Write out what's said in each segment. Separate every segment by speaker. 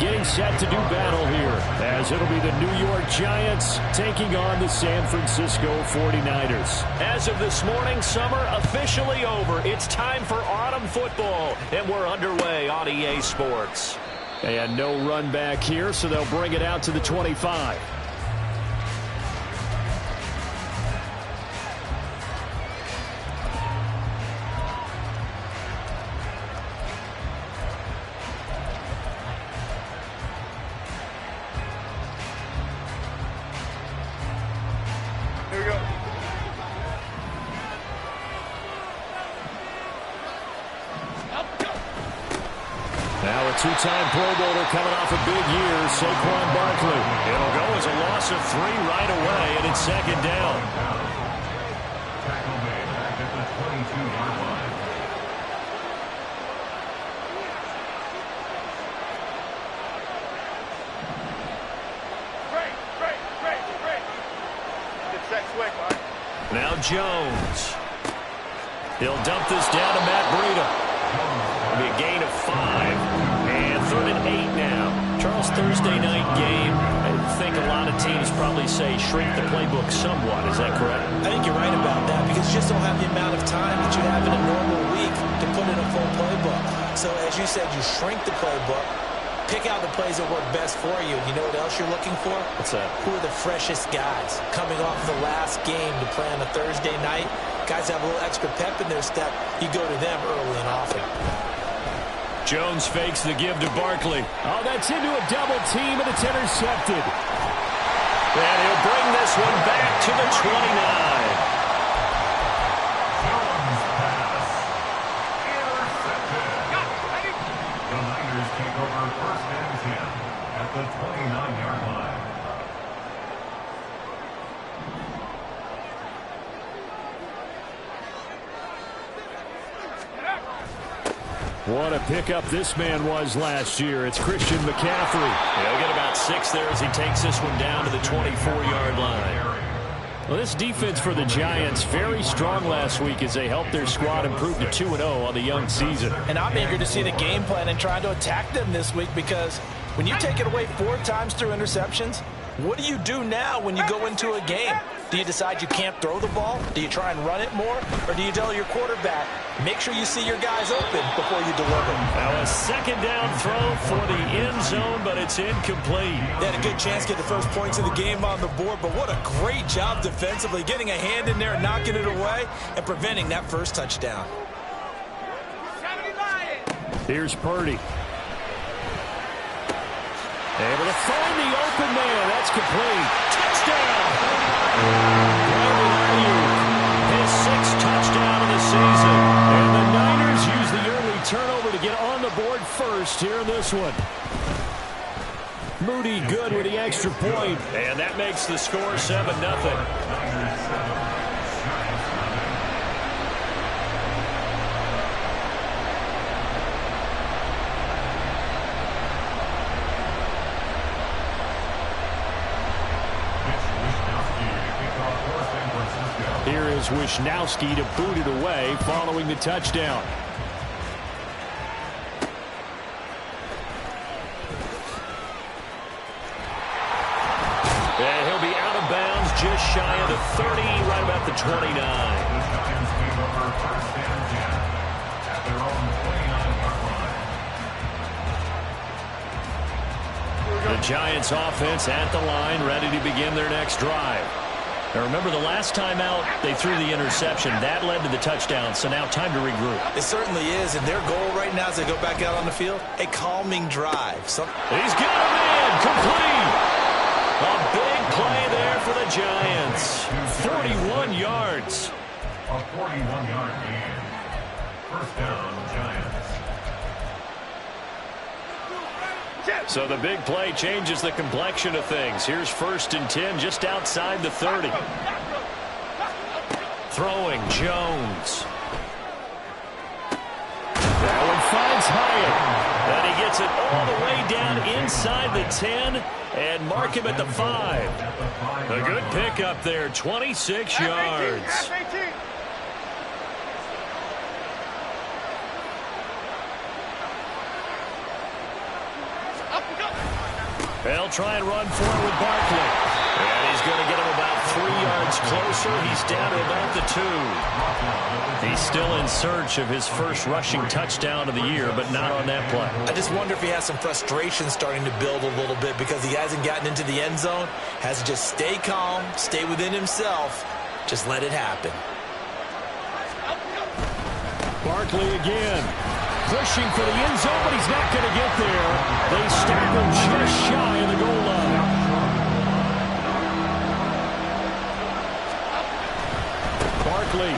Speaker 1: getting set to do battle here, as it'll be the New York Giants taking on the San Francisco 49ers.
Speaker 2: As of this morning, summer officially over. It's time for autumn football, and we're underway on EA Sports.
Speaker 1: And no run back here, so they'll bring it out to the 25. Two-time Pro Bowler coming off a big year, Saquon Barkley.
Speaker 2: It'll go as a loss of 3 right away, and it's second down.
Speaker 3: Tackle made back at the 22-yard line.
Speaker 4: Great. Get set quick, all right?
Speaker 2: Now Jones. He'll dump this down to Matt Breida. It'll be a gain of 5. Third and 8 now.
Speaker 1: Charles, Thursday night game, I think a lot of teams probably say shrink the playbook somewhat. Is that correct?
Speaker 5: I think you're right about that because you just don't have the amount of time that you have in a normal week to put in a full playbook. So as you said, you shrink the playbook, pick out the plays that work best for you. You know what else you're looking for?
Speaker 1: What's that?
Speaker 5: Who are the freshest guys coming off the last game to play on a Thursday night? Guys have a little extra pep in their step. You go to them early and often.
Speaker 1: Jones fakes the give to Barkley. Oh, that's into a double team, and it's intercepted.
Speaker 2: And he'll bring this one back to the 29.
Speaker 3: Jones pass. Intercepted. The Niners take over first and 10 at the 29-yard line.
Speaker 1: What a pickup this man was last year. It's Christian McCaffrey.
Speaker 2: He'll get about 6 there as he takes this one down to the 24-yard line.
Speaker 1: Well, this defense for the Giants, very strong last week as they helped their squad improve to 2-0 on the young season.
Speaker 5: And I'm eager to see the game plan and try to attack them this week because when you take it away 4 times through interceptions, what do you do now when you go into a game? Do you decide you can't throw the ball? Do you try and run it more? Or do you tell your quarterback, make sure you see your guys open before you deliver?
Speaker 2: Now a second down throw for the end zone, but it's incomplete.
Speaker 5: They had a good chance to get the first points of the game on the board, but what a great job defensively, getting a hand in there, knocking it away, and preventing that first touchdown.
Speaker 1: Here's Purdy. Able to find the open man. That's complete. Touchdown! His 6th touchdown of the season. And the Niners use the early turnover to get on the board first here in this one. Moody good with the extra point.
Speaker 2: And that makes the score 7-0.
Speaker 1: Here is Wisnowski to boot it away following the touchdown.
Speaker 2: And he'll be out of bounds just shy of the 30, right about the 29. The Giants offense at the line, ready to begin their next drive. Now remember, the last time out, they threw the interception. That led to the touchdown, so now time to regroup.
Speaker 5: It certainly is, and their goal right now as they go back out on the field, a calming drive.
Speaker 2: He's got a man, complete. A big play there for the Giants. 41 yards.
Speaker 3: A 41-yard gain. First down, Giants.
Speaker 2: So the big play changes the complexion of things. Here's 1st and 10 just outside the 30. Throwing Jones.
Speaker 1: That one finds Hyatt.
Speaker 2: And he gets it all the way down inside the 10 and mark him at the 5. A good pickup there, 26 yards. They'll try and run for it with Barkley. And he's going to get him about 3 yards closer. He's down to about the 2. He's still in search of his first rushing touchdown of the year, but not on that play.
Speaker 5: I just wonder if he has some frustration starting to build a little bit because he hasn't gotten into the end zone. Has to just stay calm, stay within himself, just let it happen.
Speaker 1: Barkley again. Pushing for the end zone, but he's not going to get there. They stop him just shy of the goal line. Barkley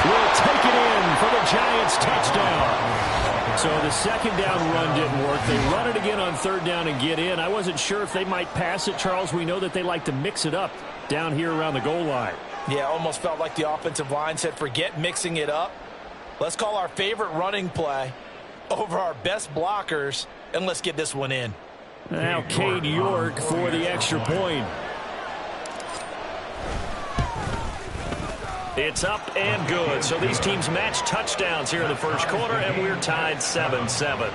Speaker 1: will take it in for the Giants touchdown. So the second down run didn't work. They run it again on third down and get in. I wasn't sure if they might pass it, Charles. We know that they like to mix it up down here around the goal line.
Speaker 5: Yeah, almost felt like the offensive line said, forget mixing it up. Let's call our favorite running play over our best blockers, and let's get this one in.
Speaker 1: Now Cade York for the extra point.
Speaker 2: It's up and good. So these teams match touchdowns here in the first quarter, and we're tied 7-7.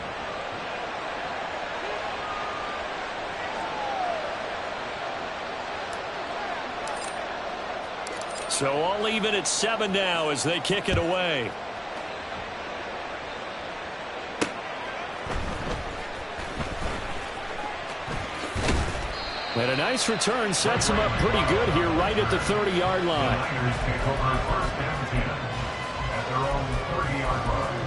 Speaker 2: So all even at 7 now as they kick it away.
Speaker 1: And a nice return sets him up pretty good here right at the 30-yard line.
Speaker 3: Niners take over first and 10 at their own 30-yard line.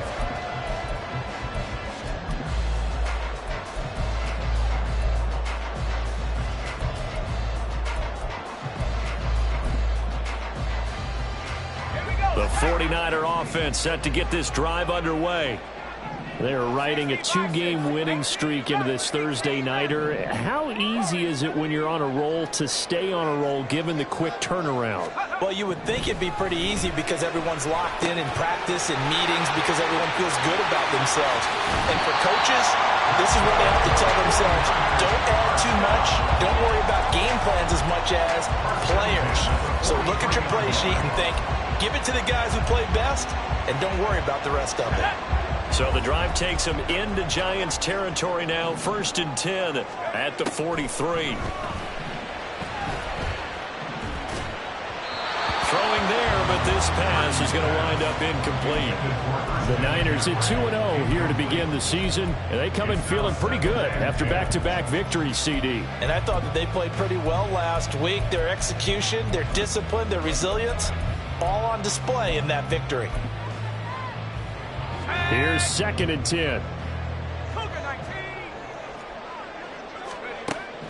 Speaker 2: The 49er offense set to get this drive underway.
Speaker 1: They're riding a 2-game winning streak into this Thursday nighter. How easy is it when you're on a roll to stay on a roll given the quick turnaround?
Speaker 5: Well, you would think it'd be pretty easy because everyone's locked in practice and meetings because everyone feels good about themselves. And for coaches, this is what they have to tell themselves. Don't add too much. Don't worry about game plans as much as players. So look at your play sheet and think, give it to the guys who play best and don't worry about the rest of it.
Speaker 2: So the drive takes them into Giants territory now. 1st and 10 at the 43. Throwing there, but this pass is going to wind up incomplete.
Speaker 1: The Niners at 2-0 here to begin the season. And they come in feeling pretty good after back-to-back victories, CD.
Speaker 5: And I thought that they played pretty well last week. Their execution, their discipline, their resilience, all on display in that victory.
Speaker 1: Here's 2nd and 10.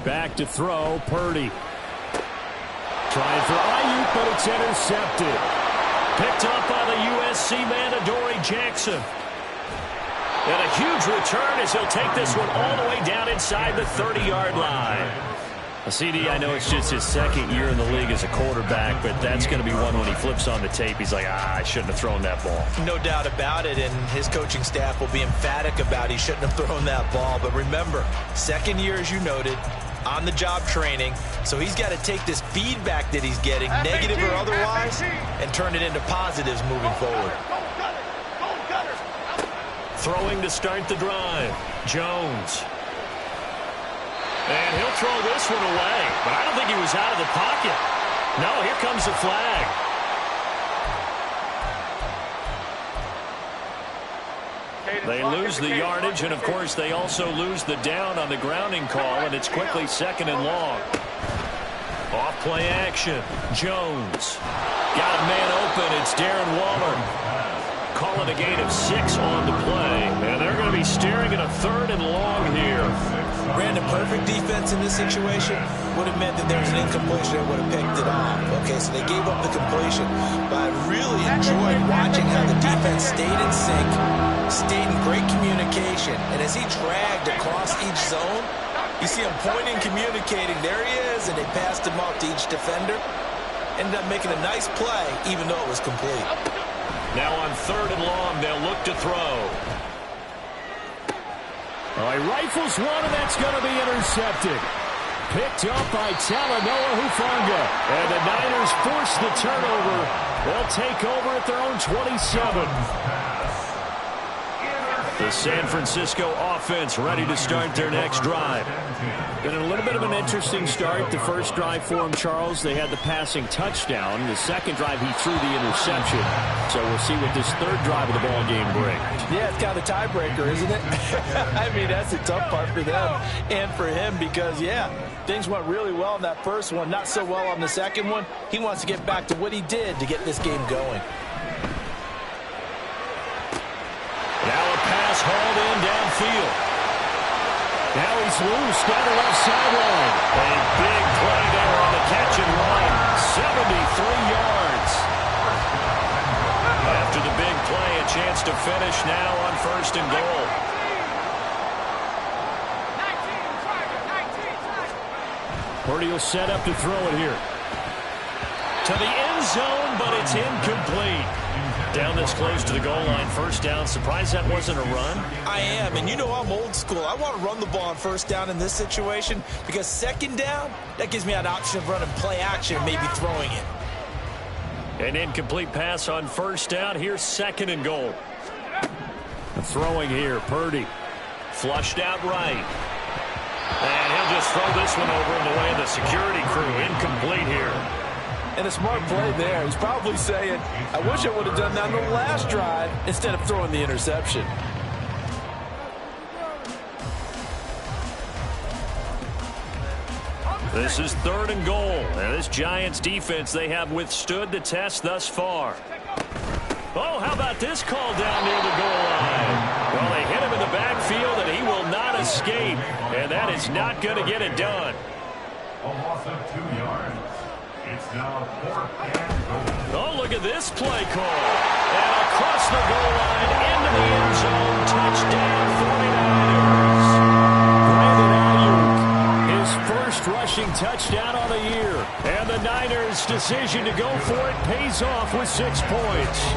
Speaker 1: Back to throw, Purdy. Trying for Ayuk, but it's intercepted.
Speaker 2: Picked up by the USC man, Adoree Jackson. And a huge return as he'll take this one all the way down inside the 30-yard line. CD, I know it's just his 2nd year in the league as a quarterback, but that's going to be one when he flips on the tape. He's like, I shouldn't have thrown that ball.
Speaker 5: No doubt about it, and his coaching staff will be emphatic about he shouldn't have thrown that ball. But remember, 2nd year, as you noted, on-the-job training, so he's got to take this feedback that he's getting, negative or otherwise, and turn it into positives moving forward.
Speaker 2: Throwing to start the drive, Jones. And he'll throw this one away, but I don't think he was out of the pocket. No, here comes the flag. They lose the yardage, and of course they also lose the down on the grounding call, and it's quickly 2nd and long. Off play action, Jones. Got a man open, it's Darren Waller. Calling a gain of 6 on the play, and they're going to be staring at a 3rd and long here.
Speaker 5: Brandon, perfect defense in this situation would have meant that there was an incompletion that would have picked it off. Okay, so they gave up the completion, but I really enjoyed watching how the defense stayed in sync, stayed in great communication, and as he dragged across each zone, you see him pointing, communicating, there he is, and they passed him off to each defender. Ended up making a nice play, even though it was complete.
Speaker 2: Now on 3rd and long, they'll look to throw.
Speaker 1: He rifles one, and that's going to be intercepted. Picked up by Talanoa Hufanga. And the Niners force the turnover. They'll take over at their own 27.
Speaker 2: The The San Francisco offense ready to start their next drive.
Speaker 1: Been a little bit of an interesting start. The first drive for him, Charles, they had the passing touchdown. The second drive, he threw the interception. So we'll see what this third drive of the ball game brings.
Speaker 5: Yeah, it's kind of a tiebreaker, isn't it? I mean, that's the tough part for them and for him because, yeah, things went really well in that first one, not so well on the second one. He wants to get back to what he did to get this game going.
Speaker 2: Now a pass hauled in downfield.
Speaker 1: Now he's loose down the left sideline.
Speaker 2: A big play there on the catch and run. 73 yards. After the big play, a chance to finish now on 1st and goal.
Speaker 1: Purdy will set up to throw it here.
Speaker 2: To the end zone, but it's incomplete. Down this close to the goal line, 1st down. Surprised that wasn't a run?
Speaker 5: I am, and you know I'm old school. I want to run the ball on 1st down in this situation because 2nd down, that gives me an option of running play action and maybe throwing it.
Speaker 2: An incomplete pass on 1st down. Here's 2nd and goal.
Speaker 1: Throwing here, Purdy.
Speaker 2: Flushed out right. And he'll just throw this one over in the way of the security crew. Incomplete here.
Speaker 5: And a smart play there. He's probably saying, I wish I would have done that on the last drive instead of throwing the interception.
Speaker 2: This is 3rd and goal. And this Giants defense, they have withstood the test thus far. Oh, how about this call down near the goal line? Well, they hit him in the backfield, and he will not escape. And that is not going to get it done.
Speaker 3: A loss of 2 yards. It's now 4th and goal.
Speaker 2: Oh, look at this play call. And across the goal line into the end zone. Touchdown, 49ers.
Speaker 1: Brandon Ayuk, his first rushing touchdown on the year. And the Niners' decision to go for it pays off with 6 points.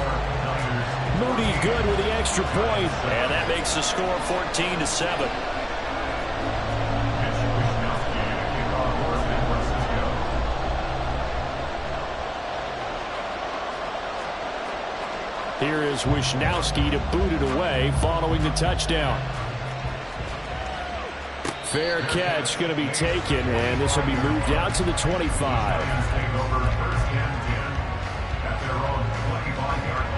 Speaker 1: Moody good with the extra point.
Speaker 2: And that makes the score 14-7.
Speaker 1: Here is Wisnowski to boot it away following the touchdown. Fair catch going to be taken, and this will be moved out to the 25.
Speaker 3: Take over 1st and 10 at their own 25-yard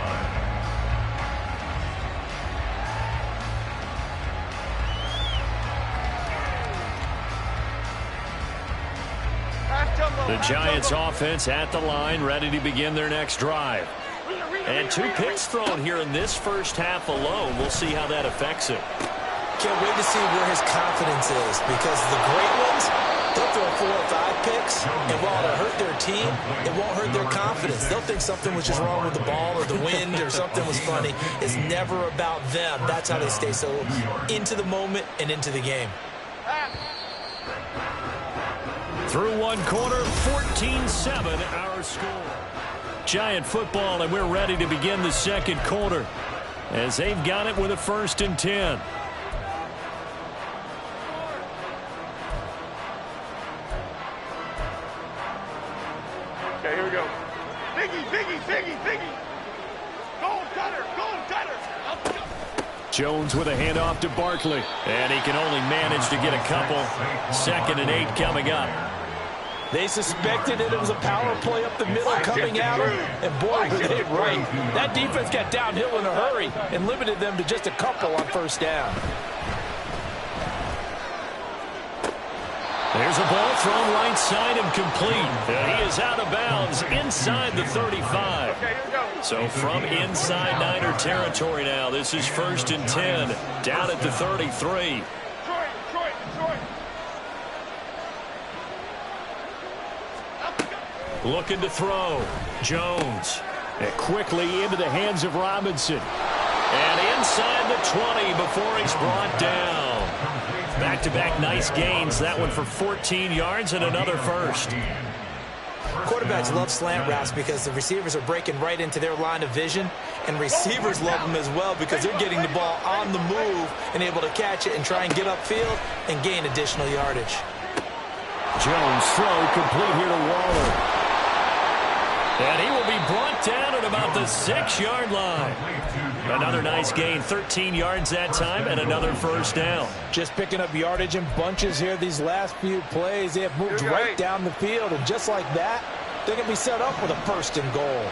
Speaker 3: line.
Speaker 2: The Giants offense at the line, ready to begin their next drive. And 2 picks thrown here in this first half alone. We'll see how that affects him.
Speaker 5: Can't wait to see where his confidence is because the great ones, they'll throw 4 or 5 picks, and while it'll hurt their team, it won't hurt their confidence. They'll think something was just wrong with the ball or the wind or something was funny. It's never about them. That's how they stay so into the moment and into the game.
Speaker 2: Through 1 quarter, 14-7 our score. Giant football, and we're ready to begin the 2nd quarter as they've got it with a 1st and 10.
Speaker 4: Okay, here we go. Biggie. Goal cutter.
Speaker 1: Jones with a handoff to Barkley.
Speaker 2: And he can only manage to get a couple. 2nd and 8 coming up.
Speaker 5: They suspected it was a power play up the middle coming at them, and boy, were they right. That defense got downhill in a hurry and limited them to just a couple on 1st down.
Speaker 2: There's a ball thrown right side and complete. And he is out of bounds inside the 35.
Speaker 4: Okay, here we go.
Speaker 2: So from inside Niner territory now, this is 1st and 10, down at the 33.
Speaker 4: Detroit.
Speaker 2: Looking to throw. Jones.
Speaker 1: And quickly into the hands of Robinson.
Speaker 2: And inside the 20 before he's brought down. Back-to-back nice gains. That one for 14 yards and another 1st.
Speaker 5: Quarterbacks love slant routes because the receivers are breaking right into their line of vision, and receivers love them as well because they're getting the ball on the move and able to catch it and try and get upfield and gain additional yardage.
Speaker 1: Jones throw complete here to Waller.
Speaker 2: And he will be brought down at about the 6-yard line. Another nice gain, 13 yards that time, and another first down.
Speaker 5: Just picking up yardage in bunches here these last few plays. They have moved right down the field, and just like that, they're going to be set up with a first and goal.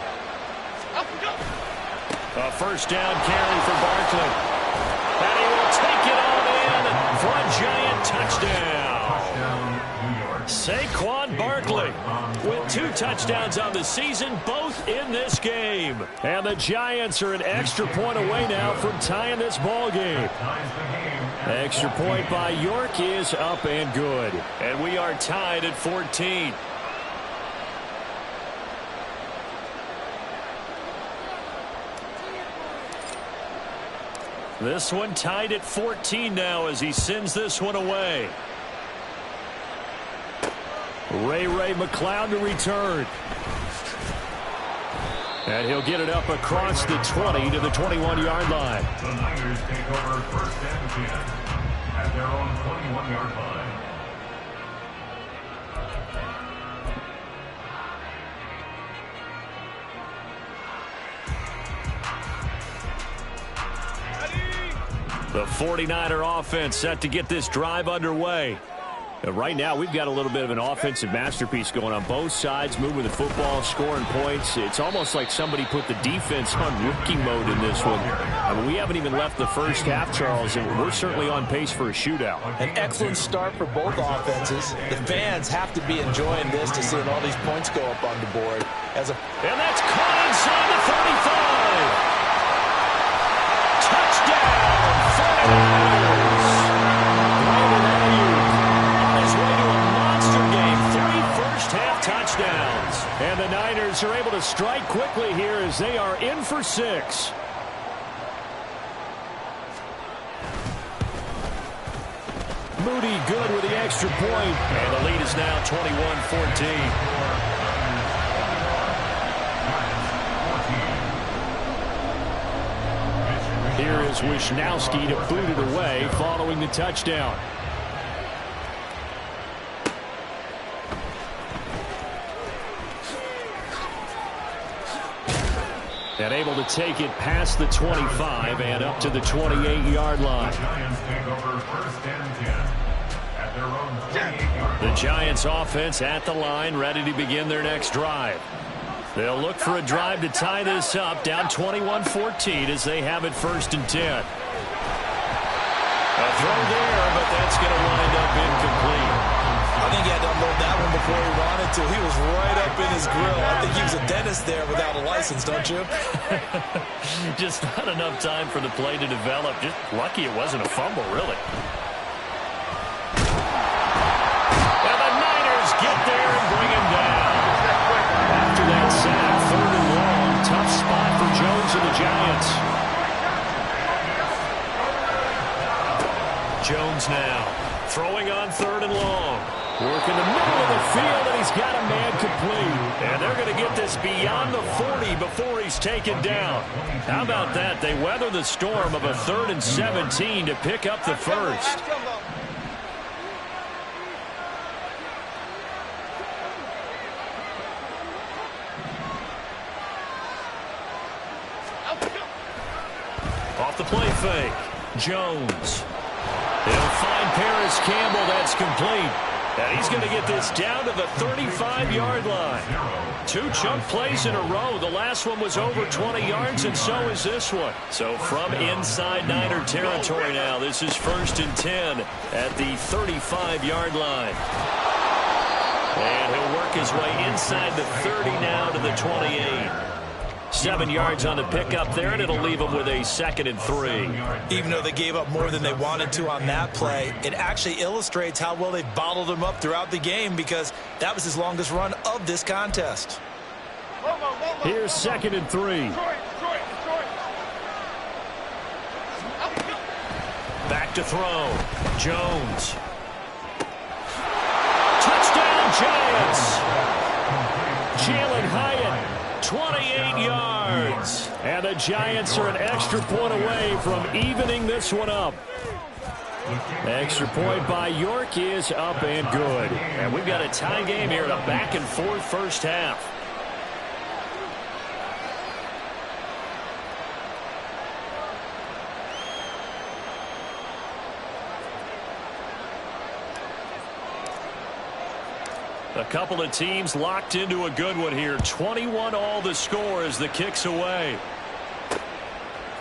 Speaker 2: A first down carry for Barkley. And he will take it on in for a Giant touchdown. Saquon Barkley with 2 touchdowns on the season, both in this game.
Speaker 1: And the Giants are an extra point away now from tying this ball game. Extra point by York is up and good.
Speaker 2: And we are tied at 14. This one tied at 14 now as he sends this one away.
Speaker 1: Ray McCloud to return. And he'll get it up across the 20 to the 21-yard line.
Speaker 3: The Niners take over first and 10 at their own 21-yard line.
Speaker 1: The 49er offense set to get this drive underway. Right now, we've got a little bit of an offensive masterpiece going on both sides, moving the football, scoring points. It's almost like somebody put the defense on rookie mode in this one. I mean, we haven't even left the first half, Charles, and we're certainly on pace for a shootout.
Speaker 5: An excellent start for both offenses. The fans have to be enjoying this to seeing all these points go up on the board.
Speaker 2: And that's caught inside the 35. Touchdown, 49ers.
Speaker 1: Touchdowns. And the Niners are able to strike quickly here as they are in for 6. Moody good with the extra point.
Speaker 2: And the lead is now 21-14.
Speaker 1: Here is Wisnowski to boot it away following the touchdown. And able to take it past the 25 and up to the 28-yard line.
Speaker 3: The Giants take over first and 10 at their own 28-yard line.
Speaker 2: The Giants offense at the line, ready to begin their next drive. They'll look for a drive to tie this up, down 21-14 as they have it first and 10. A throw there, but that's going to wind up incomplete.
Speaker 5: I think he had to unload that one before he wanted to. He was right up in his grill. I think he was a dentist there without a license, don't you?
Speaker 2: Just not enough time for the play to develop. Just lucky it wasn't a fumble, really. And the Niners get there and bring him down.
Speaker 1: After that sack, 3rd and long, tough spot for Jones and the Giants.
Speaker 2: Jones now throwing on 3rd and long.
Speaker 1: Working the middle of the field, and he's got a man complete.
Speaker 2: And they're going to get this beyond the 40 before he's taken down. How about that? They weather the storm of a 3rd and 17 to pick up the first. Off the play fake, Jones. He'll find Paris Campbell. That's complete. And he's going to get this down to the 35-yard line. 2 chunk plays in a row. The last one was over 20 yards, and so is this one. So from inside Niner territory now, this is first and 10 at the 35-yard line. And he'll work his way inside the 30 now to the 28. 7 yards on the pickup there, and it'll leave them with a 2nd and 3.
Speaker 5: Even though they gave up more than they wanted to on that play, it actually illustrates how well they bottled him up throughout the game because that was his longest run of this contest.
Speaker 1: Here's 2nd and 3.
Speaker 2: Back to throw. Jones. Touchdown, Giants.
Speaker 1: Jalen Hyatt.
Speaker 2: 28 yards.
Speaker 1: And the Giants are an extra point away from evening this one up. Extra point by York is up and good.
Speaker 2: And we've got a tie game here in a back-and-forth first half. A couple of teams locked into a good one here. 21 all the score as the kick's away.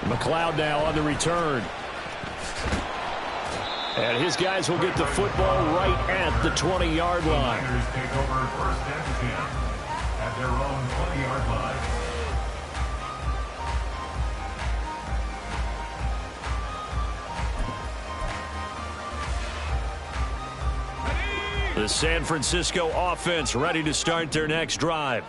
Speaker 1: McLeod now on the return. And his guys will get the football right at the 20-yard line.
Speaker 3: Niners take over first and 10 at their own 20-yard line.
Speaker 2: The San Francisco offense ready to start their next drive.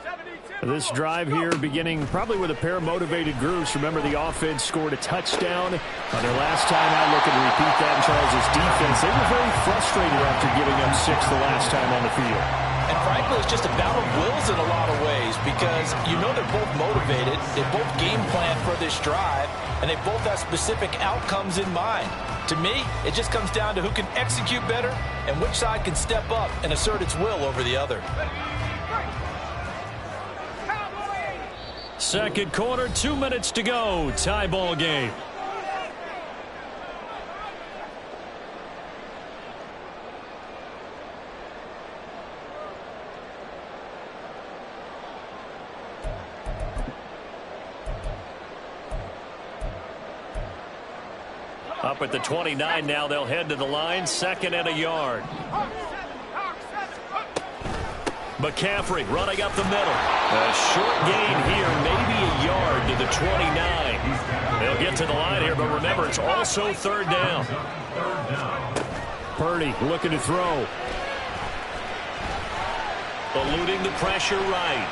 Speaker 1: This drive here beginning probably with a pair of motivated groups. Remember, the offense scored a touchdown on their last time out. Looking to repeat that in Charles' defense. They were very frustrated after giving up 6 the last time on the field.
Speaker 5: And frankly, it's just a battle of wills in a lot of ways because you know they're both motivated. They both game plan for this drive, and they both have specific outcomes in mind. To me, it just comes down to who can execute better and which side can step up and assert its will over the other.
Speaker 2: Second quarter, 2 minutes to go. Tie ball game. Up at the 29 now, they'll head to the line. 2nd and a yard. McCaffrey running up the middle. A short gain here, maybe a yard to the 29. They'll get to the line here, but remember, it's also 3rd down.
Speaker 1: Purdy looking to throw.
Speaker 2: Eluding the pressure right.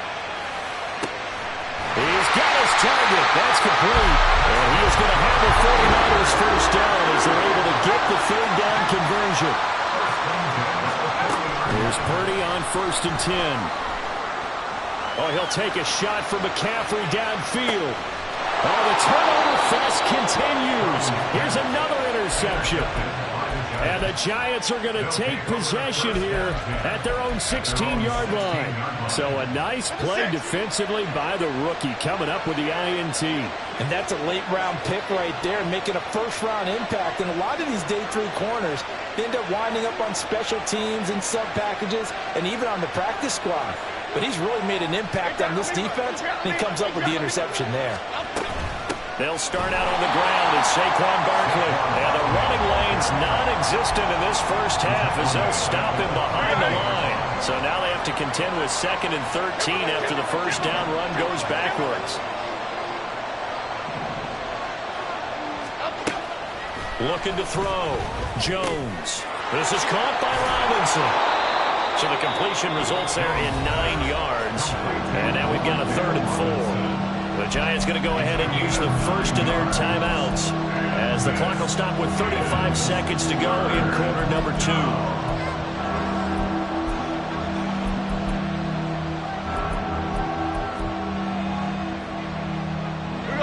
Speaker 1: He's got his target. That's complete. And he is going to have the 49ers first down as they're able to get the 3rd down conversion. Here's Purdy on 1st and 10. Oh, he'll take a shot for McCaffrey downfield. Oh, the turnover fest continues. Here's another interception. And the Giants are going to take possession here at their own 16-yard line. So a nice play defensively by the rookie coming up with the INT.
Speaker 5: And that's a late-round pick right there, making a first-round impact. And a lot of these day 3 corners end up winding up on special teams and sub-packages and even on the practice squad. But he's really made an impact on this defense, and he comes up with the interception there.
Speaker 2: They'll start out on the ground. It's Saquon Barkley. And the running lane's non-existent in this first half as they'll stop him behind the line. So now they have to contend with 2nd and 13 after the first down run goes backwards. Looking to throw. Jones. This is caught by Robinson. So the completion results there in 9 yards. And now we've got a 3rd and 4. The Giants going to go ahead and use the first of their timeouts as the clock will stop with 35 seconds to go in quarter number 2.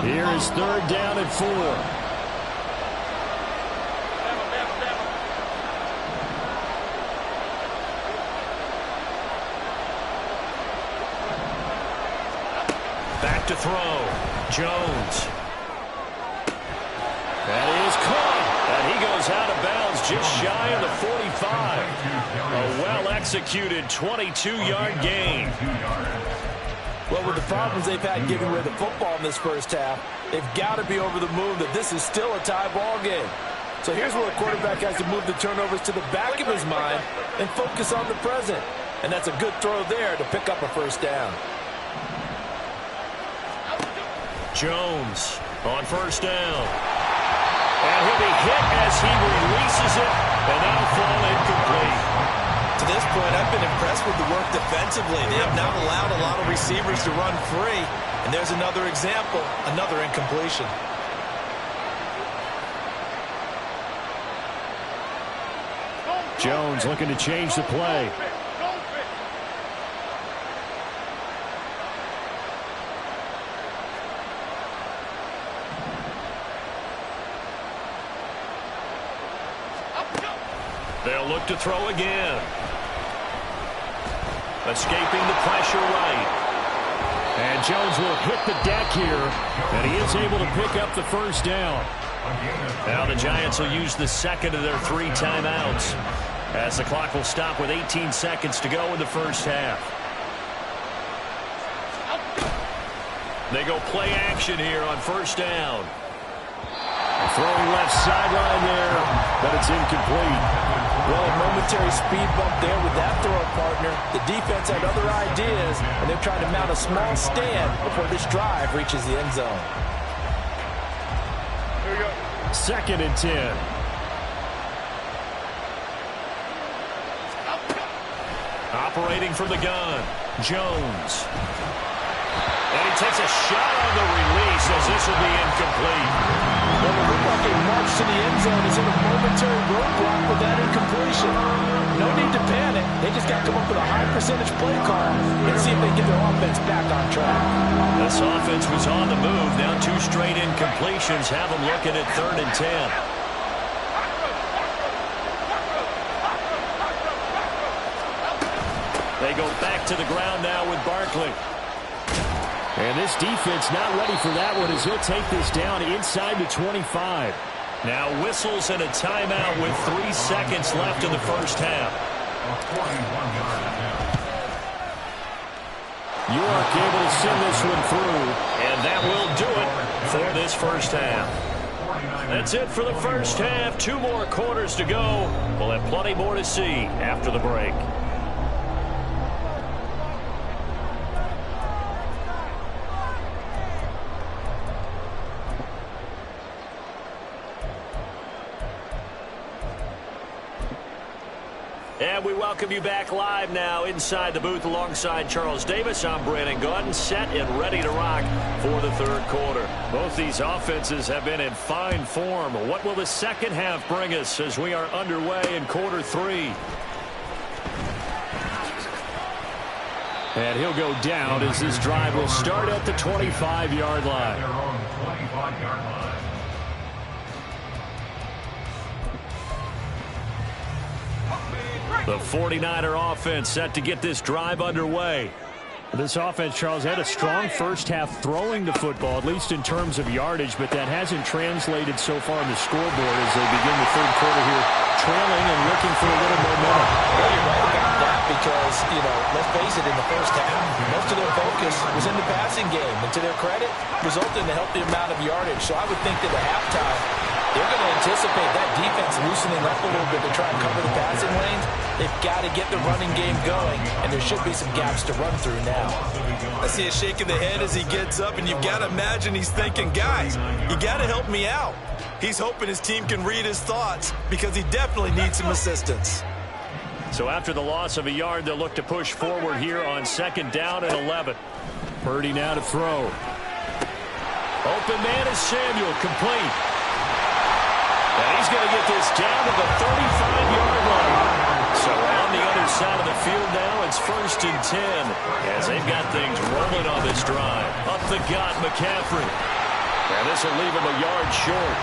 Speaker 1: Here is 3rd down and 4.
Speaker 2: To throw. Jones. That is caught. And he goes out of bounds just shy of the 45. A well-executed 22-yard gain.
Speaker 5: Well, with the problems they've had giving away the football in this first half, they've got to be over the moon that this is still a tie ball game. So here's where a quarterback has to move the turnovers to the back of his mind and focus on the present. And that's a good throw there to pick up a first down.
Speaker 2: Jones on 1st down. And he'll be hit as he releases it, and that'll fall incomplete.
Speaker 5: To this point, I've been impressed with the work defensively. They have not allowed a lot of receivers to run free. And there's another example, another incompletion.
Speaker 1: Jones looking to change the play.
Speaker 2: They'll look to throw again. Escaping the pressure right.
Speaker 1: And Jones will hit the deck here, and he is able to pick up the first down.
Speaker 2: Now the Giants will use the 2nd of their 3 timeouts. As the clock will stop with 18 seconds to go in the first half. They go play action here on first down.
Speaker 1: Throwing left sideline there, but it's incomplete.
Speaker 5: Well, a momentary speed bump there with that throw partner. The defense had other ideas, and they're trying to mount a small stand before this drive reaches the end zone.
Speaker 4: Here we go.
Speaker 1: 2nd and 10.
Speaker 2: Operating from the gun, Jones. And he takes a shot on the release as this will be incomplete.
Speaker 5: Well, it looked like a march to the end zone is in a momentary roadblock with that incompletion. No need to panic. They just got to come up with a high percentage play call and see if they can get their offense back on track.
Speaker 2: This offense was on the move. Now 2 straight incompletions have them looking at 3rd and 10. They go back to the ground now with Barkley.
Speaker 1: And this defense not ready for that one as he'll take this down inside the 25.
Speaker 2: Now whistles and a timeout with 3 seconds left in the first half.
Speaker 1: York able to send this one through.
Speaker 2: And that will do it for this first half. That's it for the first half. 2 more quarters to go. We'll have plenty more to see after the break. And we welcome you back live now inside the booth alongside Charles Davis. I'm Brandon Gaudin, set and ready to rock for the 3rd quarter.
Speaker 1: Both these offenses have been in fine form. What will the second half bring us as we are underway in quarter 3? And he'll go down as this drive will start at the 25-yard line. The 49er offense set to get this drive underway. This offense, Charles, had a strong first half throwing the football, at least in terms of yardage, but that hasn't translated so far on the scoreboard as they begin the 3rd quarter here, trailing and looking for a little momentum.
Speaker 5: Well, you're right about that because, let's face it, in the first half, most of their focus was in the passing game. And to their credit, resulted in a healthy amount of yardage. So I would think that at halftime, they're going to anticipate that defense loosening up a little bit to try and cover the passing lanes. They've got to get the running game going, and there should be some gaps to run through now.
Speaker 6: I see a shake of the head as he gets up, and you've got to imagine he's thinking, guys, you got to help me out. He's hoping his team can read his thoughts because he definitely needs some assistance.
Speaker 1: So after the loss of a yard, they'll look to push forward here on 2nd down and 11. Purdy now to throw. Open man is Samuel, complete. And he's going to get this down to the 35-yard line. So on the other side of the field now, it's 1st and 10 as they've got things rolling on this drive. Up the gut, McCaffrey. And this will leave him a yard short.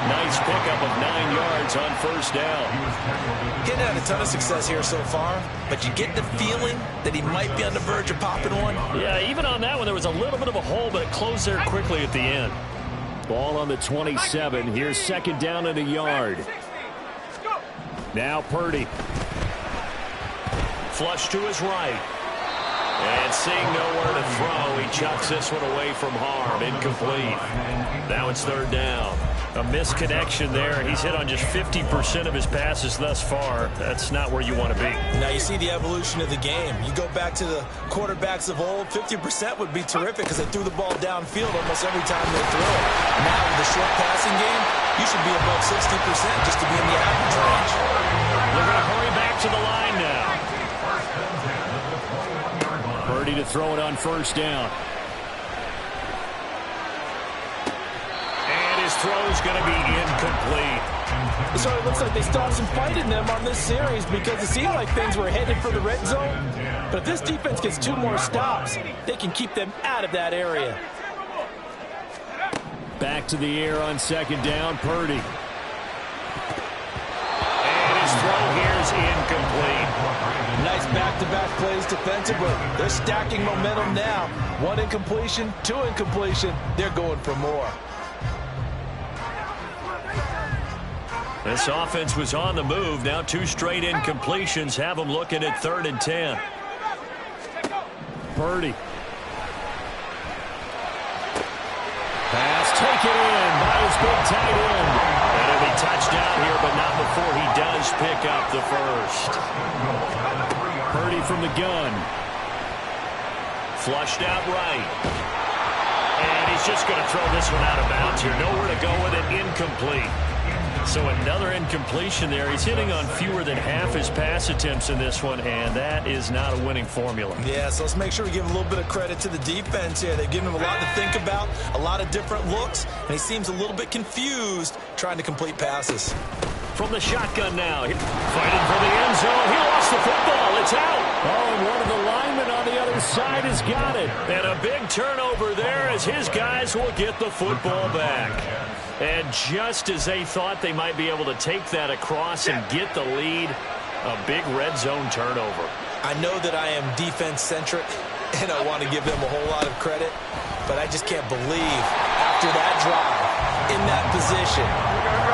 Speaker 1: Nice pickup of 9 yards on 1st down.
Speaker 5: Getting had a ton of success here so far, but you get the feeling that he might be on the verge of popping one.
Speaker 1: Yeah, even on that one, there was a little bit of a hole, but it closed there quickly at the end. Ball on the 27. Here's 2nd down and a yard. Now Purdy. Flush to his right. And seeing nowhere to throw, he chucks this one away from harm. Incomplete. Now it's 3rd down. A misconnection there. He's hit on just 50% of his passes thus far. That's not where you want to be.
Speaker 6: Now you see the evolution of the game. You go back to the quarterbacks of old, 50% would be terrific because they threw the ball downfield almost every time they threw it. Now with the short passing game, you should be above 60% just to be in the average range.
Speaker 1: They're going to hurry back to the line now. Purdy to throw it on 1st down. And his throw's going to be incomplete.
Speaker 5: So it looks like they still have some fight in them on this series because it seemed like things were headed for the red zone. But if this defense gets 2 more stops, they can keep them out of that area.
Speaker 1: Back to the air on 2nd down, Purdy. And his throw here is incomplete.
Speaker 5: Nice back-to-back plays defensively. They're stacking momentum now. 1 incompletion, 2 incompletion. They're going for more.
Speaker 2: This offense was on the move. Now 2 straight incompletions have them looking at 3rd and 10.
Speaker 1: Purdy. Pass taken in by his big tight end.
Speaker 2: And it'll be touchdown here, but not before he does pick up the first.
Speaker 1: Purdy from the gun.
Speaker 2: Flushed out right. And he's just going to throw this one out of bounds here. Nowhere to go with it. Incomplete. So another incompletion there. He's hitting on fewer than half his pass attempts in this one, and that is not a winning formula.
Speaker 6: Yeah, so let's make sure we give a little bit of credit to the defense here. They've given him a lot to think about, a lot of different looks, and he seems a little bit confused trying to complete passes.
Speaker 2: From the shotgun now. Fighting for the end zone. He lost the football. It's out.
Speaker 1: Oh, and one of the linemen on the other side has got it.
Speaker 2: And a big turnover there as his guys will get the football back. And just as they thought they might be able to take that across and get the lead, a big red zone turnover.
Speaker 6: I know that I am defense-centric, and I want to give them a whole lot of credit, but I just can't believe after that drive, in that position,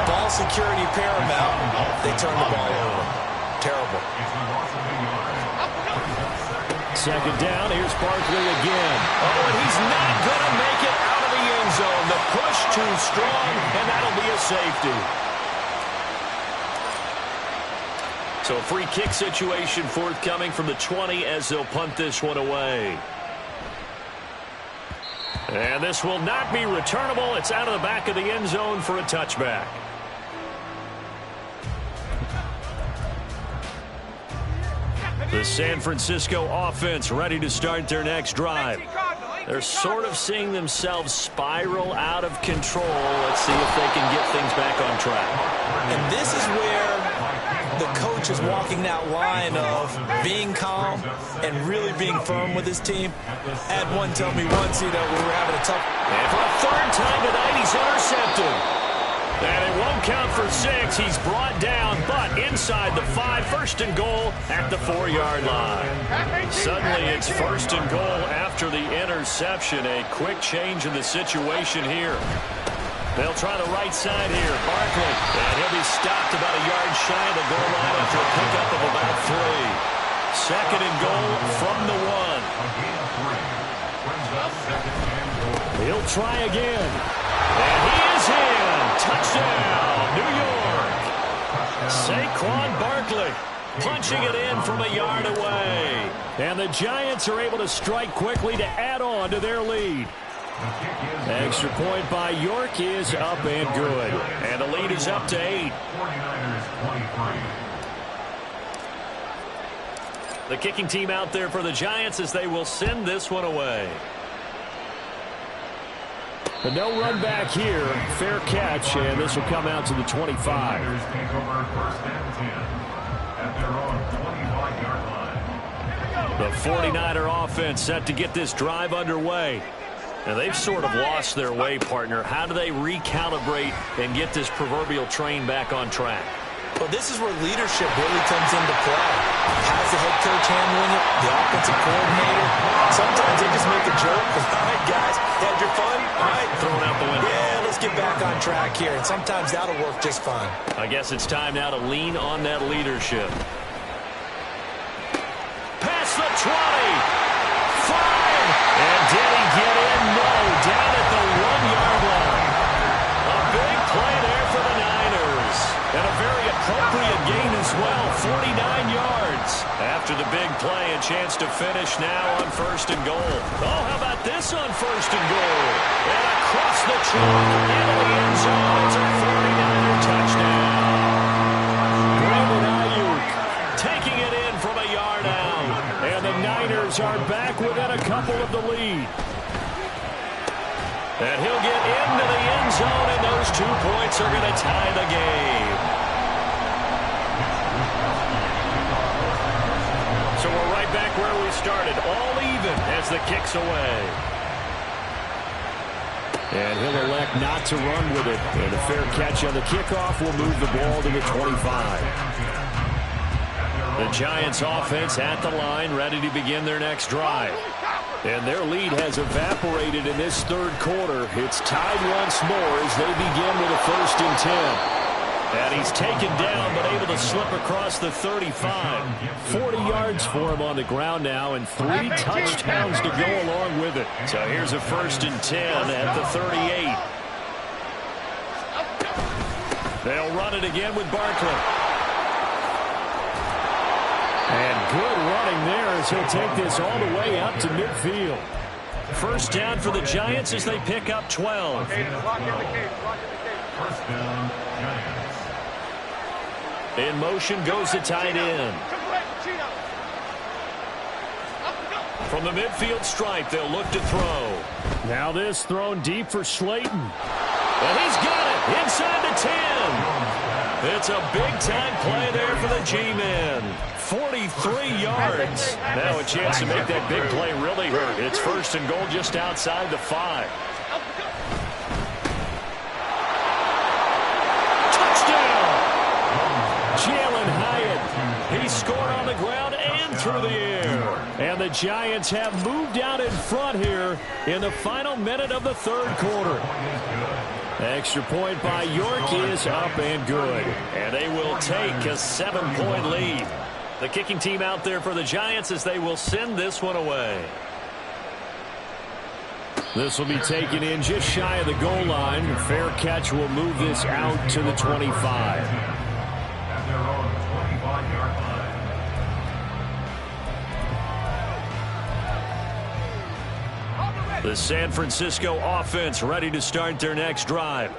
Speaker 6: ball security paramount, they turn the ball over. Terrible.
Speaker 1: Second down, here's Barkley again.
Speaker 2: Oh, and he's not going to make it out of the end zone. The push too strong, and that'll be a safety. So a free kick situation forthcoming from the 20 as they'll punt this one away. And this will not be returnable. It's out of the back of the end zone for a touchback. The San Francisco offense ready to start their next drive. They're sort of seeing themselves spiral out of control. Let's see if they can get things back on track.
Speaker 6: And this is where the coach is walking that line of being calm and really being firm with his team. I had one tell me once, we were having a tough...
Speaker 2: And for a 3rd time tonight, he's intercepted. And it won't count for 6. He's brought down, but inside the 5, 1st and goal at the 4-yard line. Suddenly it's 1st and goal after the interception. A quick change in the situation here. They'll try the right side here. Barkley. And he'll be stopped about a yard shy of the goal line after a pickup of about 3. 2nd and goal from the 1.
Speaker 1: He'll try again.
Speaker 2: And he is in. Touchdown, New York. Saquon Barkley punching it in from a yard away.
Speaker 1: And the Giants are able to strike quickly to add on to their lead. Extra point by York is up and good.
Speaker 2: And the lead is up to 8. The kicking team out there for the Giants as they will send this one away.
Speaker 1: But no run back here. Fair catch, and this will come out to the 25.
Speaker 2: The 49er offense set to get this drive underway. Now they've sort of lost their way, partner. How do they recalibrate and get this proverbial train back on track?
Speaker 6: Well, this is where leadership really comes into play. How's the head coach handling it? The offensive coordinator? Sometimes they just make a joke. All right, guys, had your fun? All right.
Speaker 2: Thrown out the window.
Speaker 6: Yeah, let's get back on track here. And sometimes that'll work just fine.
Speaker 2: I guess it's time now to lean on that leadership. Past the 20. 5. And did he get in? No. Down at the 1-yard line. A big play there for the Niners. And a very appropriate gain as well, 49 yards. After the big play, a chance to finish now on 1st and goal. Oh, how about this on 1st and goal? And across the chalk into the end zone. It's a 49er touchdown.
Speaker 1: Brandon Ayuk
Speaker 2: Taking it in from a yard out.
Speaker 1: and the Niners are back within a couple of the lead.
Speaker 2: And he'll get into the end zone, and those 2 points are going to tie the game. So we're right back where we started, all even as the kick's away.
Speaker 1: And he'll elect not to run with it. And a fair catch on the kickoff will move the ball to the 25.
Speaker 2: The Giants offense at the line, ready to begin their next drive.
Speaker 1: And their lead has evaporated in this 3rd quarter. It's tied once more as they begin with a 1st and 10. And he's taken down, but able to slip across the 35. 40 yards for him on the ground now, and 3 touchdowns to go along with it. So here's a 1st and 10 at the 38. They'll run it again with Barkley. And good running there as he'll take this all the way up to midfield. 1st down for the Giants as they pick up 12.
Speaker 3: First down, Giants.
Speaker 1: In motion goes the tight end. From the midfield stripe, they'll look to throw. Now this thrown deep for Slayton. And he's got it inside the 10. It's a big-time play there for the G-men. 43 yards. Now a chance to make that big play really hurt. It's 1st and goal just outside the 5. Jalen Hyatt. He scored on the ground and through the air. And the Giants have moved out in front here in the final minute of the 3rd quarter. Extra point by York is up and good. And they will take a 7-point lead. The kicking team out there for the Giants as they will send this one away. This will be taken in just shy of the goal line. Fair catch will move this out to the 25.
Speaker 3: Their own 25-yard line.
Speaker 1: The San Francisco offense ready to start their next drive.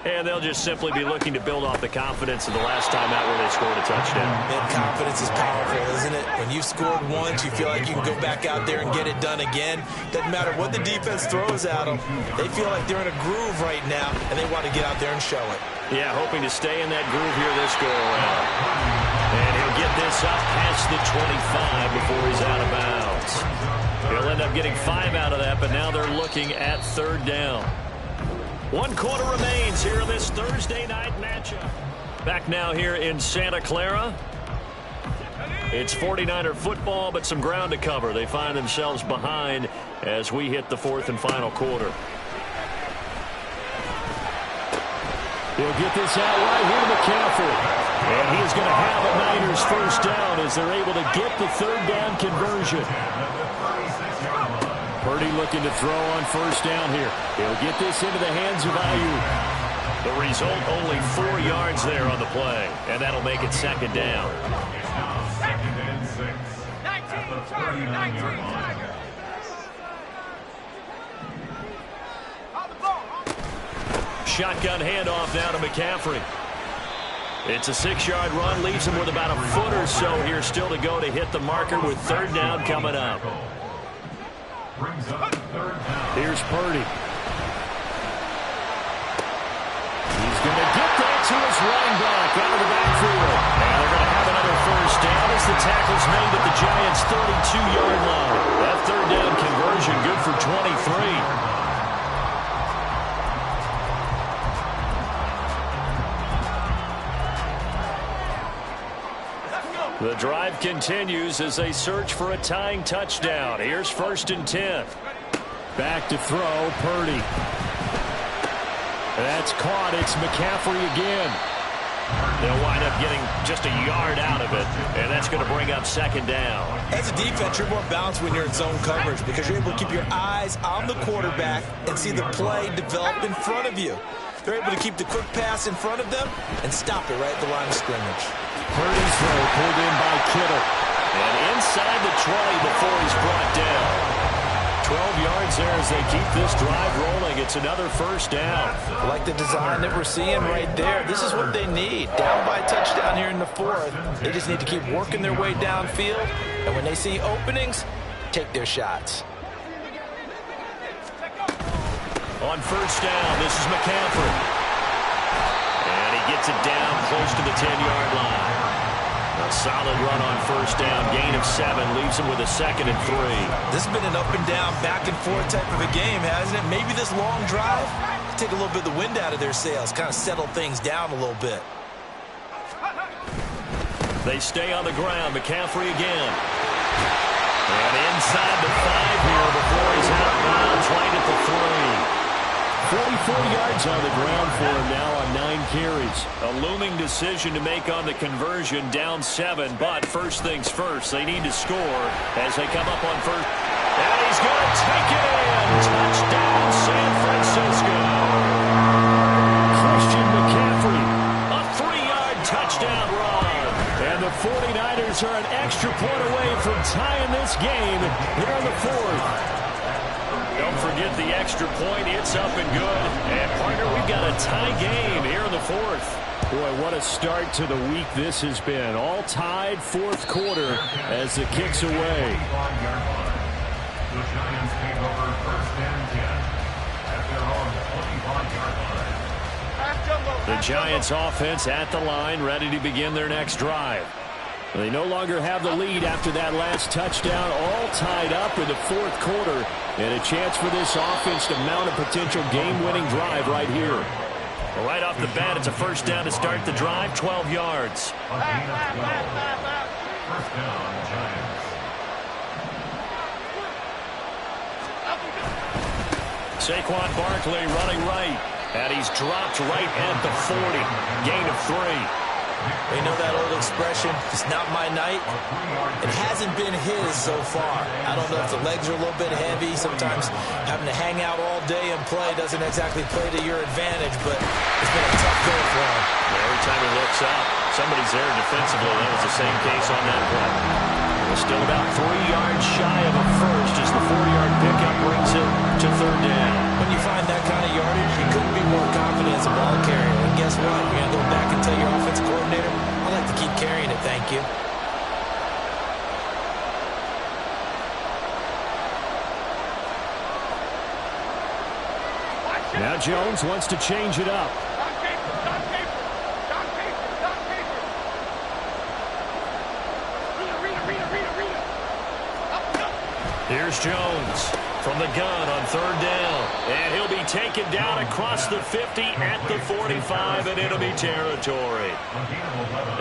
Speaker 1: And they'll just simply be looking to build off the confidence of the last time out where they scored a touchdown.
Speaker 6: Man, confidence is powerful, isn't it? When you've scored once, you feel like you can go back out there and get it done again. Doesn't matter what the defense throws at them. They feel like they're in a groove right now, and they want to get out there and show it.
Speaker 1: Yeah, hoping to stay in that groove here this go-around. And he'll get this up past the 25 before he's out of bounds. He'll end up getting 5 out of that, but now they're looking at 3rd down. 1 quarter remains here in this Thursday night matchup. Back now here in Santa Clara. It's 49er football, but some ground to cover. They find themselves behind as we hit the 4th and final quarter. He'll get this out right here to McCaffrey. And he's going to have a Niners 1st down as they're able to get the 3rd down conversion. Purdy looking to throw on 1st down here. He'll get this into the hands of Ayuk. The result, only 4 yards there on the play. And that'll make it 2nd down.
Speaker 3: It's now 2nd and 6 at the 39-yard line.
Speaker 1: Shotgun handoff now to McCaffrey. It's a 6-yard run, leaves him with about a foot or so here still to go to hit the marker with 3rd down coming up.
Speaker 3: Brings up 3rd down.
Speaker 1: Here's Purdy. He's going to get that to his running back out of the backfield. And they're going to have another 1st down as the tackle's made at the Giants' 32-yard line. That 3rd down conversion good for 23. The drive continues as they search for a tying touchdown. Here's 1st and 10. Back to throw, Purdy. That's caught. It's McCaffrey again. They'll wind up getting just a yard out of it, and that's going to bring up 2nd down.
Speaker 6: As a defense, you're more balanced when you're in zone coverage because you're able to keep your eyes on the quarterback and see the play develop in front of you. They're able to keep the quick pass in front of them and stop it right at the line of scrimmage.
Speaker 1: Purdy's throw pulled in by Kittle. And inside the 20 before he's brought down. 12 yards there as they keep this drive rolling. It's another 1st down.
Speaker 5: Like the design that we're seeing right there. This is what they need. Down by a touchdown here in the 4th. They just need to keep working their way downfield. And when they see openings, take their shots.
Speaker 1: On 1st down, this is McCaffrey. And he gets it down close to the 10-yard line. A solid run on 1st down. Gain of 7 leaves him with a 2nd and 3.
Speaker 6: This has been an up and down, back and forth type of a game, hasn't it? Maybe this long drive take a little bit of the wind out of their sails, kind of settle things down a little bit.
Speaker 1: They stay on the ground. McCaffrey again. And inside the 5 here before he's out of bounds right at the 3. 44 yards on the ground for him now on 9 carries.
Speaker 2: A looming decision to make on the conversion, down 7. But first things first, they need to score as they come up on first. And he's going to take it in. Touchdown, San Francisco.
Speaker 1: Christian McCaffrey.
Speaker 2: A 3-yard touchdown run.
Speaker 1: And the 49ers are an extra point away from tying this game here in the 4th.
Speaker 2: Don't forget the extra point. It's up and good. And, partner, we've got a tie game here in the 4th.
Speaker 1: Boy, what a start to the week this has been. All tied 4th quarter as the kick's away.
Speaker 3: The Giants take over 1st and 10 at their own 25-yard line.
Speaker 2: The Giants offense at the line, ready to begin their next drive.
Speaker 1: They no longer have the lead after that last touchdown, all tied up in the 4th quarter. And a chance for this offense to mount a potential game-winning drive right here.
Speaker 2: Well, right off the bat, it's a first down to start the drive, 12 yards.
Speaker 3: A gain of 12. First down, Giants.
Speaker 2: Saquon Barkley running right, and he's dropped right at the 40. Gain of 3.
Speaker 6: You know that old expression, it's not my night? It hasn't been his so far. I don't know if the legs are a little bit heavy. Sometimes having to hang out all day and play doesn't exactly play to your advantage, but it's been a tough go for him.
Speaker 2: Every time he looks up, somebody's there defensively. That was the same case on that play. We're still about 3 yards shy of a first as the 4-yard pickup brings it to 3rd down.
Speaker 6: When you find that kind of yardage, you couldn't be more confident as a ball carrier. And guess what? You're going to go back and tell your offensive coordinator, I'd like to keep carrying it, thank you.
Speaker 1: Now Jones wants to change it up.
Speaker 2: Here's Jones from the gun on 3rd down. And he'll be taken down across the 50 at the 45 in enemy territory.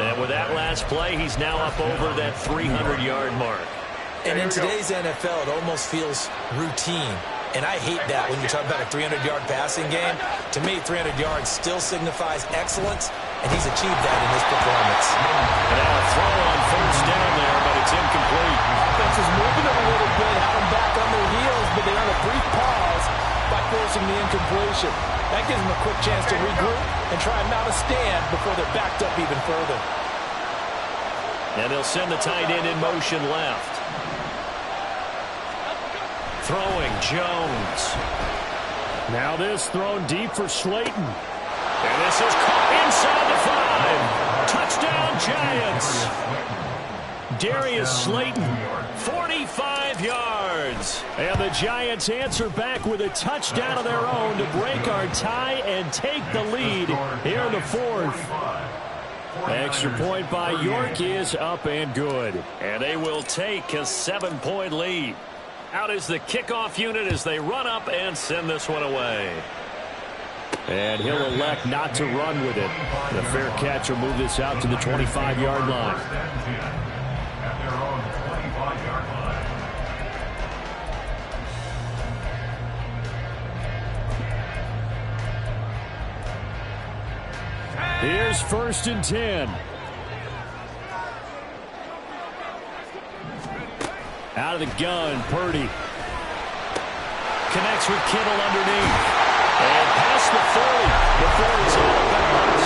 Speaker 2: And with that last play, he's now up over that 300-yard mark.
Speaker 6: And in today's NFL, it almost feels routine. And I hate that when you talk about a 300-yard passing game. To me, 300 yards still signifies excellence, and he's achieved that in his performance.
Speaker 2: And now a throw on 1st down there, but it's incomplete.
Speaker 5: Offense is moving them a little bit, have them back on their heels, but they earn a brief pause by forcing the incompletion. That gives them a quick chance to regroup and try and mount a stand before they're backed up even further.
Speaker 2: And they'll send the tight end in motion left. Throwing, Jones.
Speaker 1: Now this thrown deep for Slayton.
Speaker 2: And this is caught inside the 5. Touchdown, Giants.
Speaker 1: Darius Slayton.
Speaker 2: 45 yards.
Speaker 1: And the Giants answer back with a touchdown of their own to break our tie and take the lead here in the 4th. Extra point by York is up and good.
Speaker 2: And they will take a 7-point lead. Out is the kickoff unit as they run up and send this one away.
Speaker 1: And he'll elect not to run with it. The fair catch will move this out to the 25-yard line.
Speaker 3: At their own 25-yard line.
Speaker 1: Here's 1st and 10. Out of the gun, Purdy.
Speaker 2: Connects with Kittle underneath. And past the 40 before he's out of bounds.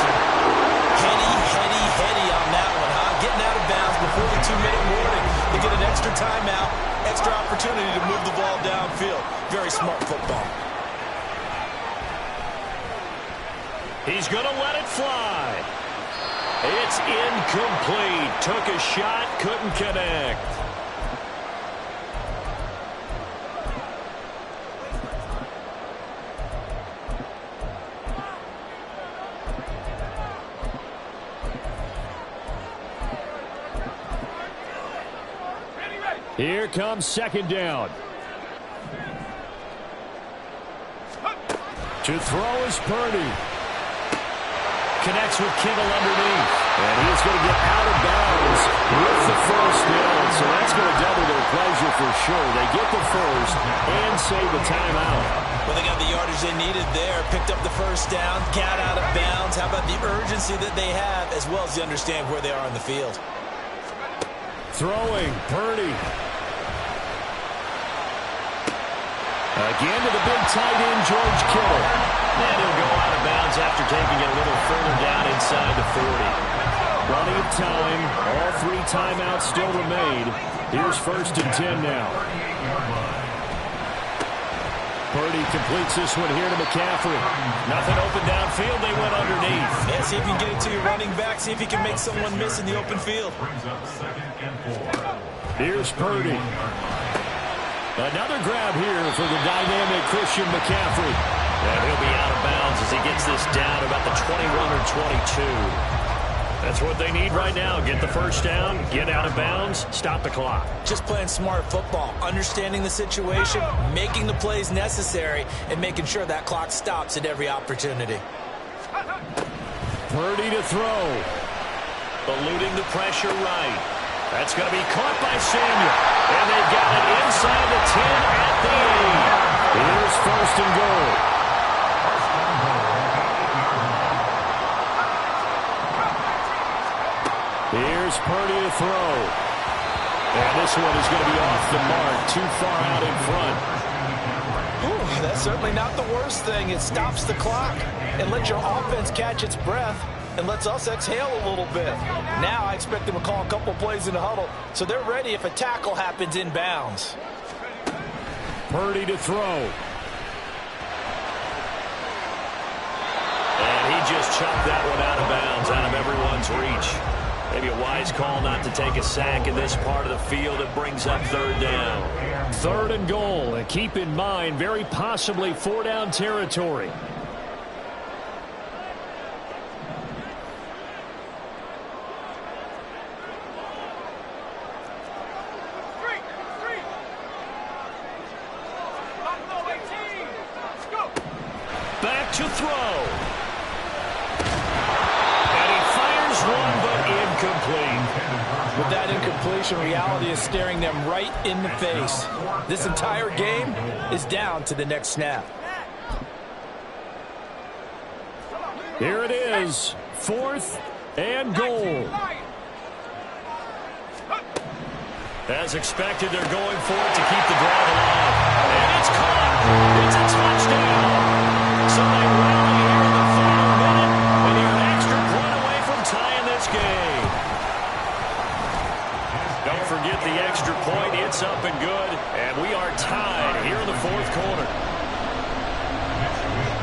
Speaker 6: Heady on that one, huh? Getting out of bounds before the 2-minute warning. They get an extra timeout, extra opportunity to move the ball downfield. Very smart football.
Speaker 2: He's going to let it fly. It's incomplete. Took a shot, couldn't connect.
Speaker 1: Here comes 2nd down. To throw is Purdy.
Speaker 2: Connects with Kittle underneath.
Speaker 1: And he's going to get out of bounds with the 1st down. So that's going to double their pleasure for sure. They get the 1st and save the timeout.
Speaker 6: Well, they got the yardage they needed there. Picked up the first down, got out of bounds. How about the urgency that they have, as well as they understand where they are on the field?
Speaker 1: Throwing, Purdy. Again to the big tight end, George Kittle.
Speaker 2: And he'll go out of bounds after taking it a little further down inside the 40.
Speaker 1: Plenty of time. All 3 timeouts still remain. Here's 1st and 10 now. Purdy completes this one here to McCaffrey.
Speaker 2: Nothing open downfield. They went underneath.
Speaker 6: Yeah, see if you can get it to your running back. See if you can make someone miss in the open field.
Speaker 1: Here's Purdy. Another grab here for the dynamic Christian McCaffrey.
Speaker 2: And he'll be out of bounds as he gets this down about the 21 or 22. That's what they need right now. Get the first down, get out of bounds, stop the clock.
Speaker 6: Just playing smart football, understanding the situation, making the plays necessary, and making sure that clock stops at every opportunity.
Speaker 1: Purdy to throw.
Speaker 2: Eluding the pressure right. That's going to be caught by Samuel. And they've got it inside the 10 at the 8.
Speaker 1: Here's 1st and goal. Here's Purdy to throw. And this one is going to be off the mark, too far out in front.
Speaker 5: Ooh, that's certainly not the worst thing. It stops the clock and lets your offense catch its breath and lets us exhale a little bit. Now I expect them to call a couple plays in the huddle so they're ready if a tackle happens in bounds.
Speaker 1: Purdy to throw.
Speaker 2: And he just chopped that one out of bounds, out of everyone's reach. Maybe a wise call not to take a sack in this part of the field. It brings up 3rd down.
Speaker 1: 3rd and goal. And keep in mind, very possibly 4-down territory.
Speaker 2: Back to throw. And he fires one, but incomplete.
Speaker 5: With that incompletion, reality is staring them right in the face. This entire game is down to the next snap.
Speaker 1: Here it is, 4th and goal.
Speaker 2: As expected, they're going for it to keep the drive alive. And it's caught. It's a touchdown. So they rally here in the final minute, and they're an extra point away from tying this game. Don't forget the extra point. It's up and good, and we are tied here in the 4th quarter.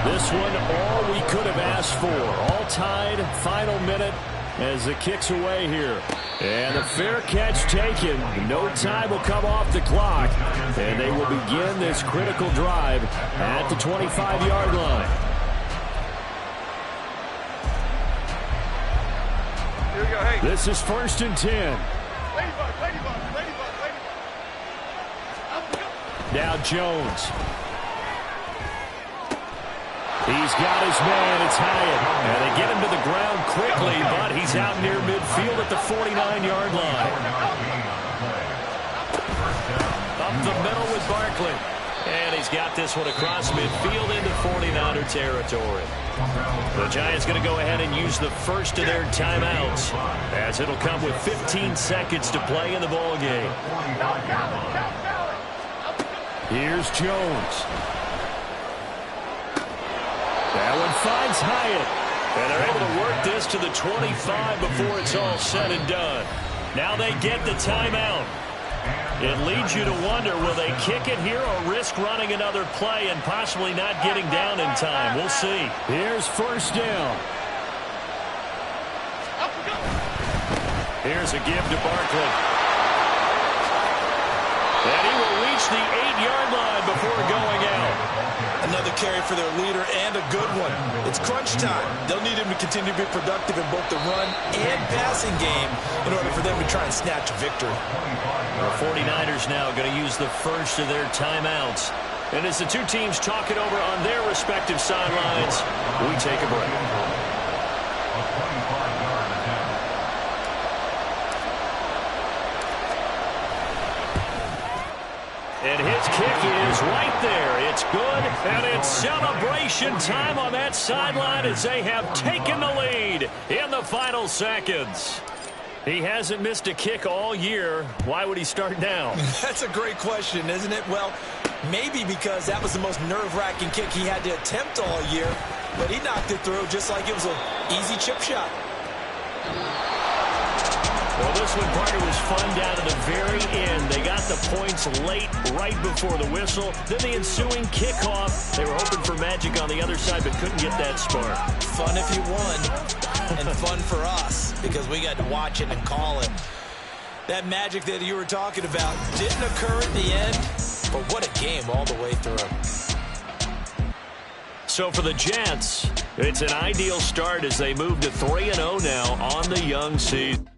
Speaker 1: This one, all we could have asked for. All tied, final minute as it kicks away here. And a fair catch taken. No time will come off the clock. And they will begin this critical drive at the 25-yard line.
Speaker 4: Here we go, hey.
Speaker 1: This is 1st and 10.
Speaker 4: Ladybug.
Speaker 1: Now Jones. He's got his man. It's Hyatt. And they get him to the ground quickly, but he's out near midfield at the 49-yard line.
Speaker 2: Up the middle with Barkley. And he's got this one across midfield into 49er territory. The Giants going to go ahead and use the first of their timeouts, as it'll come with 15 seconds to play in the ball game.
Speaker 1: Here's Jones. That one finds Hyatt.
Speaker 2: And they're able to work this to the 25 before it's all said and done. Now they get the timeout. It leads you to wonder, will they kick it here or risk running another play and possibly not getting down in time? We'll see.
Speaker 1: Here's 1st down.
Speaker 2: Here's a give to Barkley. And he will reach the 8-yard line before going out.
Speaker 6: Another carry for their leader and a good one. It's crunch time. They'll need him to continue to be productive in both the run and passing game in order for them to try and snatch a victory.
Speaker 2: The 49ers now going to use the first of their timeouts. And as the two teams talk it over on their respective sidelines, we take a break.
Speaker 1: And his kick is right there. It's good, and it's celebration time on that sideline as they have taken the lead in the final seconds. He hasn't missed a kick all year. Why would he start now?
Speaker 6: That's a great question, isn't it? Well, maybe because that was the most nerve-wracking kick he had to attempt all year, but he knocked it through just like it was an easy chip shot.
Speaker 1: Well, this one, Parker, was fun down to the very end. They got the points late, right before the whistle. Then the ensuing kickoff. They were hoping for magic on the other side, but couldn't get that spark.
Speaker 6: Fun if you won, and fun for us, because we got to watch it and call it. That magic that you were talking about didn't occur at the end, but what a game all the way through.
Speaker 1: So for the Jets, it's an ideal start as they move to 3-0 now on the young season.